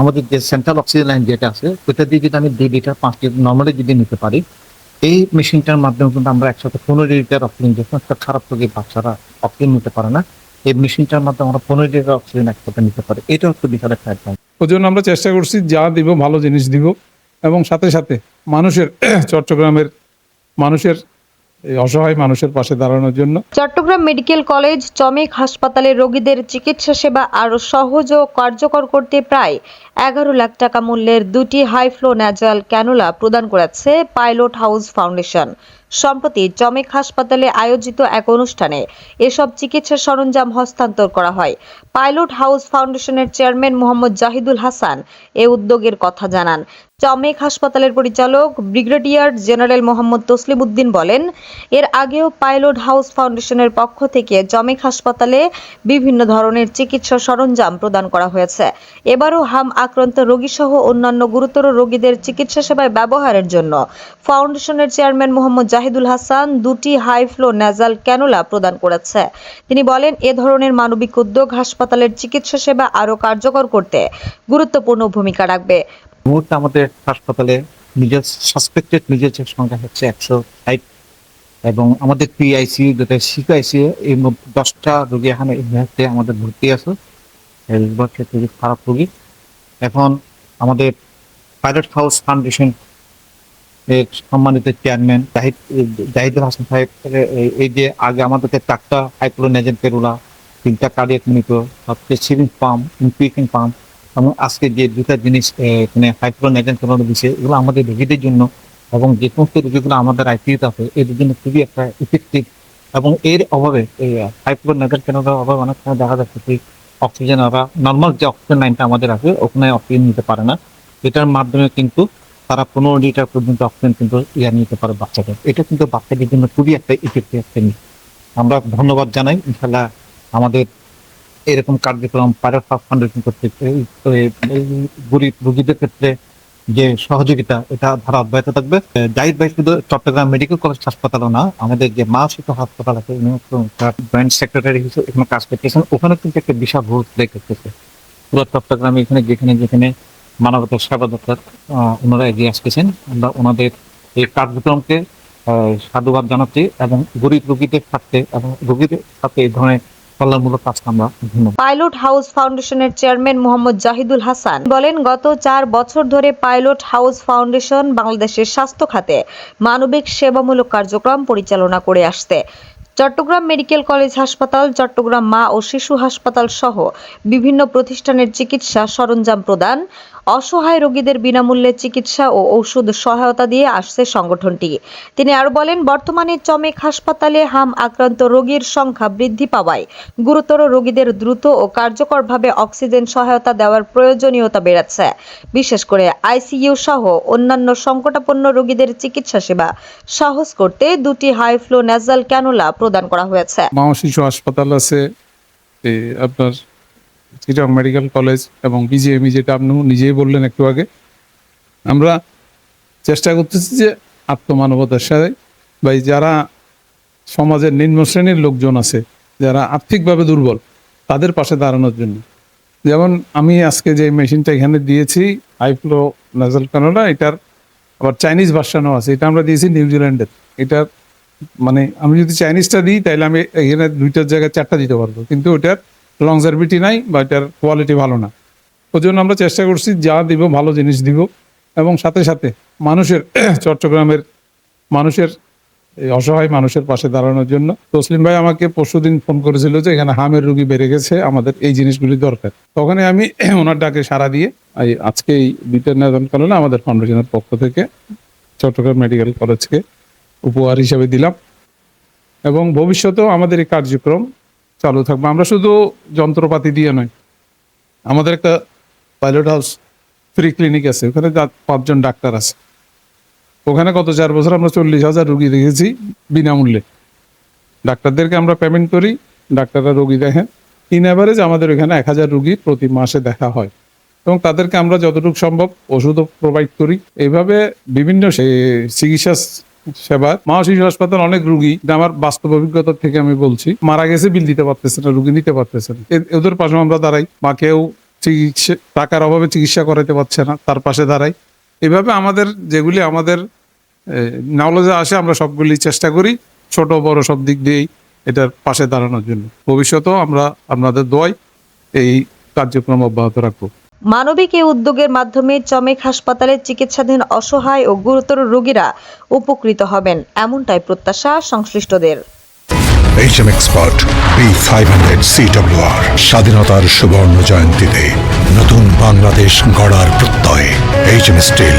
আমাদের যে central oxygen line যেটা আছে ওইটা দিয়ে যদি আমি 2 লিটার 5 লিটার নর্মালি যদি নিতে পারি, এই মেশিনটার মাধ্যমে কিন্তু আমরা একসাথে 15 লিটার অক্সিজেন, যখন একটা খারাপ রোগী বাচ্চারা অক্সিজেন নিতে পারে না, এই মেশিনটার মাধ্যমে আমরা 15 লিটার অক্সিজেন একসাথে নিতে পারি। এটা হচ্ছে বিশাল একটা advantage। ওই জন্য আমরা চেষ্টা করছি যা দিব ভালো জিনিস দিব, এবং সাথে সাথে মানুষের চট্টগ্রামের মানুষের এই অসহায় মানুষের পাশে দাঁড়ানোর জন্য। চট্টগ্রাম মেডিকেল কলেজ চমেক হাসপাতালে রোগীদের চিকিৎসা সেবা আরও সহজ ও কার্যকর করতে প্রায় 11 লাখ টাকা মূল্যের 2টি হাই ফ্লো ন্যাজাল ক্যানুলা প্রদান করেছে পাইলট হাউস ফাউন্ডেশন। সম্প্রতি চমেক হাসপাতালে আয়োজিত এক অনুষ্ঠানে এসব চিকিৎসা সরঞ্জাম হস্তান্তর করা হয়। পাইলট হাউস ফাউন্ডেশনের চেয়ারম্যান মোহাম্মদ জাহিদুল হাসান এ উদ্যোগের কথা জানান। চমেক হাসপাতালের পরিচালক ব্রিগেডিয়ার জেনারেল মোহাম্মদ তসলিম উদ্দিন বলেন, এর আগেও পাইলট হাউস ফাউন্ডেশনের পক্ষ থেকে চমেক হাসপাতালে বিভিন্ন ধরনের চিকিৎসা সরঞ্জাম প্রদান করা হয়েছে। এবারও হাম আক্রান্ত রোগীসহ অন্যান্য গুরুতর রোগীদের চিকিৎসা সেবায় ব্যবহারের জন্য ফাউন্ডেশনের চেয়ারম্যান মোহাম্মদ জাহিদুল হাসান 2টি হাই ফ্লো ন্যাজাল ক্যানুলা প্রদান করেছে। তিনি বলেন, এ ধরনের মানবিক উদ্যোগ হাসপাতালের চিকিৎসা সেবা আরও কার্যকর করতে গুরুত্বপূর্ণ ভূমিকা রাখবে। মুহূর্তে আমাদের হাসপাতালে নিজের সাসপেক্টেড নিজের যে সংখ্যা হচ্ছে 160, এবং আমাদের পিআইসিইউ যেটা শিশু আইসিইউ এই মধ্যে 10টা রোগী এখানে এই মুহূর্তে আমাদের ভর্তি আছে, খুবই খারাপ রোগী। এখন আমাদের পাইলট হাউস ফাউন্ডেশন এর সম্মানিত চেয়ারম্যান জাহিদুল হাসান সাহেব এই যে আগে আমাদেরকে 4টা হাইক্লোনেজেন পেরুলা, 3টা কার্ডিয়াক মনিটর, 7টা সিরিঞ্জ পাম্প, ইনফিউশন পাম্প, এবং আজকে যে 2টা জিনিস এখানে হাইক্লোনেজেন পেরুলা দিচ্ছে, এগুলো আমাদের রোগীদের জন্য এবং যে সমস্ত রোগীগুলো আমাদের আইসিইউতে আছে এদের জন্য খুবই একটা ইফেক্টিভ। এবং এর অভাবে এই হাইক্লোনেজেন পেরুলার অভাবে অনেক সময় দেখা যাচ্ছে কি অক্সিজেন ওরা নর্মাল যে অক্সিজেন লাইনটা আমাদের আছে ওখানে অক্সিজেন নিতে পারে না। এটার মাধ্যমে কিন্তু তারা 15 লিটার পর্যন্ত অক্সিজেন কিন্তু নিতে পারে বাচ্চাদের। এটা কিন্তু বাচ্চাদের জন্য খুবই একটা ইফেক্টিভ একটা জিনিস। আমরা ধন্যবাদ জানাই, ইনশাল্লাহ আমাদের এরকম কার্যক্রম পাইলট হাউস ফাউন্ডেশন করতে গরিব রোগীদের ক্ষেত্রে যে সহযোগিতা এটা ধারা অব্যাহত থাকবে। জাহিদ ভাই শুধু চট্টগ্রাম মেডিকেল কলেজ হাসপাতালও না, আমাদের যে মা শিশু হাসপাতাল আছে জয়েন্ট সেক্রেটারি হিসেবে এখানে কাজ করতেছেন, ওখানে কিন্তু একটা বিশাল ভূত করতেছে। পুরো চট্টগ্রামে এখানে যেখানে যেখানে মানবতার সেবা দরকার ওনারা এগিয়ে আসতেছেন। আমরা ওনাদের এই কার্যক্রমকে সাধুবাদ জানাচ্ছি এবং গরিব রোগীদের স্বার্থে এবং রোগীদের সাথে এই ধরনের কল্যাণমূলক কাজ আমরা ধন্যবাদ। পাইলট হাউস ফাউন্ডেশনের চেয়ারম্যান মোহাম্মদ জাহিদুল হাসান বলেন, গত 4 বছর ধরে পাইলট হাউস ফাউন্ডেশন বাংলাদেশের স্বাস্থ্য খাতে মানবিক সেবামূলক কার্যক্রম পরিচালনা করে আসছে। চট্টগ্রাম মেডিকেল কলেজ হাসপাতাল, চট্টগ্রাম মা ও শিশু হাসপাতাল সহ বিভিন্ন প্রতিষ্ঠানের চিকিৎসা সরঞ্জাম প্রদান, অসহায় রোগীদের বিনামূল্যে চিকিৎসা ও ঔষধ সহায়তা দিয়ে আসছে সংগঠনটি। তিনি আরো বলেন, বর্তমানে চমেক হাসপাতালে হাম আক্রান্ত রোগীর সংখ্যা বৃদ্ধি পাওয়ায় গুরুতর রোগীদের দ্রুত ও কার্যকরভাবে অক্সিজেন সহায়তা দেওয়ার প্রয়োজনীয়তা বেড়েছে। বিশেষ করে আইসিইউ সহ অন্যান্য সংকটাপন্ন রোগীদের চিকিৎসা সেবা সহজ করতে 2টি হাই ফ্লো ন্যাজাল ক্যানুলা প্রদান করা হয়েছে। মা ও শিশু হাসপাতাল আছে, আপনার চিটাগং মেডিকেল কলেজ এবং বিজিএমই, যেটা আপনি নিজেই বললেন একটু আগে। আমরা চেষ্টা করতেছি যে আত্মমানবতার সাথে বা যারা সমাজের নিম্ন শ্রেণীর লোকজন আছে, যারা আর্থিকভাবে দুর্বল, তাদের পাশে দাঁড়ানোর জন্য। যেমন আমি আজকে যে মেশিনটা এখানে দিয়েছি হাইফ্লো নাজাল ক্যানুলা, এটার আবার চাইনিজ ভার্সানও আছে। এটা আমরা দিয়েছি নিউজিল্যান্ডের। এটার মানে আমি যদি চাইনিজটা দিই তাহলে আমি এখানে 2টার জায়গায় 4টা দিতে পারবো, কিন্তু ওটার লংজারভিটি নাই বা এটার কোয়ালিটি ভালো না। ওই জন্য আমরা চেষ্টা করছি যা দিব ভালো জিনিস দিব, এবং সাথে সাথে মানুষের চট্টগ্রামের মানুষের এই অসহায় মানুষের পাশে দাঁড়ানোর জন্য। তসলিম ভাই আমাকে পরশুদিন ফোন করেছিল যে এখানে হামের রোগী বেড়ে গেছে, আমাদের এই জিনিসগুলি দরকার। তখনই আমি ওনার ডাকে সাড়া দিয়ে আজকে এই 2টা ন্যাজাল ক্যানুলা আমাদের ফাউন্ডেশনের পক্ষ থেকে চট্টগ্রাম মেডিকেল কলেজকে উপহার হিসেবে দিলাম, এবং ভবিষ্যতেও আমাদের এই কার্যক্রম চালু থাকবে। আমরা শুধু যন্ত্রপাতি দিয়ে নয়, আমাদের একটা পাইলট হাউস ফ্রি ক্লিনিক আছে, ওখানে 5 জন ডাক্তার আছে। ওখানে গত 4 বছর আমরা 40,000 রোগী দেখেছি বিনামূল্যে। ডাক্তারদেরকে আমরা পেমেন্ট করি, ডাক্তাররা রোগী দেখেন। ইন অ্যাভারেজ আমাদের ওখানে 1000 রোগী প্রতি মাসে দেখা হয়, এবং তাদেরকে আমরা যতটুকু সম্ভব ওষুধও প্রোভাইড করি। এইভাবে বিভিন্ন চিকিৎসা সেবা। মা শিশু হাসপাতাল অনেক রুগী, আমার বাস্তব অভিজ্ঞতা থেকে আমি বলছি, মারা গেছে, বিল দিতে পারতেছে না, রুগী নিতে পারতেছে না। ওদের পাশে আমরা দাঁড়াই, বা কেউ চিকিৎসা টাকার অভাবে চিকিৎসা করাতে পারছে না, তার পাশে দাঁড়াই। এভাবে আমাদের যেগুলি আমাদের নলেজে আসে আমরা সবগুলি চেষ্টা করি ছোট বড় সব দিক দিয়েই এটার পাশে দাঁড়ানোর জন্য। ভবিষ্যতেও আমরা আপনাদের দোয়ায় এই কার্যক্রম অব্যাহত রাখবো। মানবিক এই উদ্যোগের মাধ্যমে চমেক হাসপাতালে চিকিৎসাধীন অসহায় ও গুরুতর রোগীরা উপকৃত হবেন, এমনটাই প্রত্যাশা সংশ্লিষ্টদের। HM Expert B500 CWR স্বাধীনতার সুবর্ণ জয়ন্তীতে নতুন বাংলাদেশ গড়ার প্রত্যয় HM Steel।